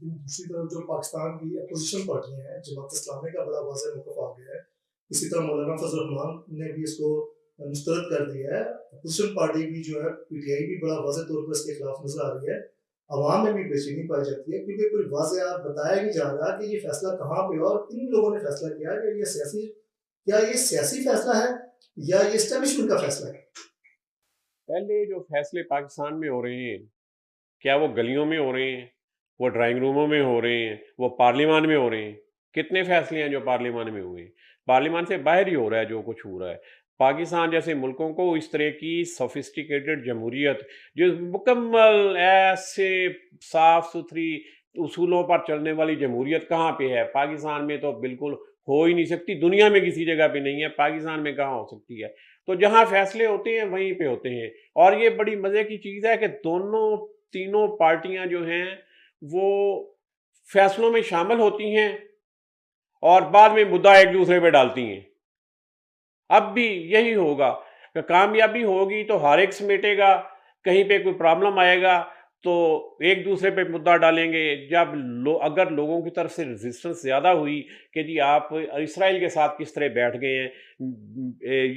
دوسری طرف جو پاکستان کی اپوزیشن پارٹیاں ہیں، جماعت اسلامی کا بڑا واضح موقف آ گیا ہے. اسی طرح مولانا فضل الرحمان نے بھی اس کو مسترد کر دیا ہے. اپوزیشن پارٹی بھی جو ہے پی ٹی آئی بھی بڑا واضح طور پر اس کے خلاف نظر آ رہی ہے. عوام میں بھی بے چینی پائی جاتی ہے کیونکہ کوئی واضح بتایا نہیں جا رہا کہ یہ فیصلہ کہاں پہ اور کن لوگوں نے فیصلہ کیا کہ یہ سیاسی فیصلہ ہے یا یہ اسٹیبلشمنٹ کا فیصلہ ہے. پہلے جو فیصلے پاکستان میں ہو رہے ہیں، کیا وہ گلیوں میں ہو رہے ہیں، وہ ڈرائنگ روموں میں ہو رہے ہیں، وہ پارلیمان میں ہو رہے ہیں؟ کتنے فیصلے ہیں جو پارلیمان میں ہوئے ہیں؟ پارلیمان سے باہر ہی ہو رہا ہے جو کچھ ہو رہا ہے. پاکستان جیسے ملکوں کو اس طرح کی سوفسٹیکیٹڈ جمہوریت جو مکمل ایسے صاف ستھری اصولوں پر چلنے والی جمہوریت کہاں پہ ہے؟ پاکستان میں تو بالکل ہو ہی نہیں سکتی، دنیا میں کسی جگہ پہ نہیں ہے، پاکستان میں کہاں ہو سکتی ہے؟ تو جہاں فیصلے ہوتے ہیں وہیں پہ ہوتے ہیں. اور یہ بڑی مزے کی چیز ہے کہ تینوں پارٹیاں جو ہیں وہ فیصلوں میں شامل ہوتی ہیں اور بعد میں مدعا ایک دوسرے پہ ڈالتی ہیں. اب بھی یہی ہوگا کہ کامیابی ہوگی تو ہر ایک سمیٹے گا، کہیں پہ کوئی پرابلم آئے گا تو ایک دوسرے پہ مدعا ڈالیں گے. جب اگر لوگوں کی طرف سے ریزسٹنس زیادہ ہوئی کہ جی آپ اسرائیل کے ساتھ کس طرح بیٹھ گئے ہیں،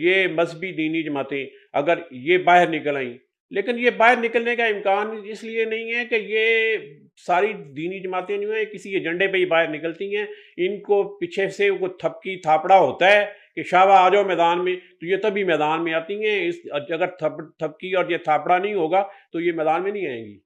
یہ مذہبی دینی جماعتیں اگر یہ باہر نکل آئیں، لیکن یہ باہر نکلنے کا امکان اس لیے نہیں ہے کہ یہ ساری دینی جماعتیں جو ہیں کسی ایجنڈے پہ ہی باہر نکلتی ہیں. ان کو پیچھے سے کوئی تھپکی تھاپڑا ہوتا ہے کہ شابہ آ جاؤ میدان میں، تو یہ تبھی میدان میں آتی ہیں. اگر تھپکی اور یہ تھاپڑا نہیں ہوگا تو یہ میدان میں نہیں آئیں گی.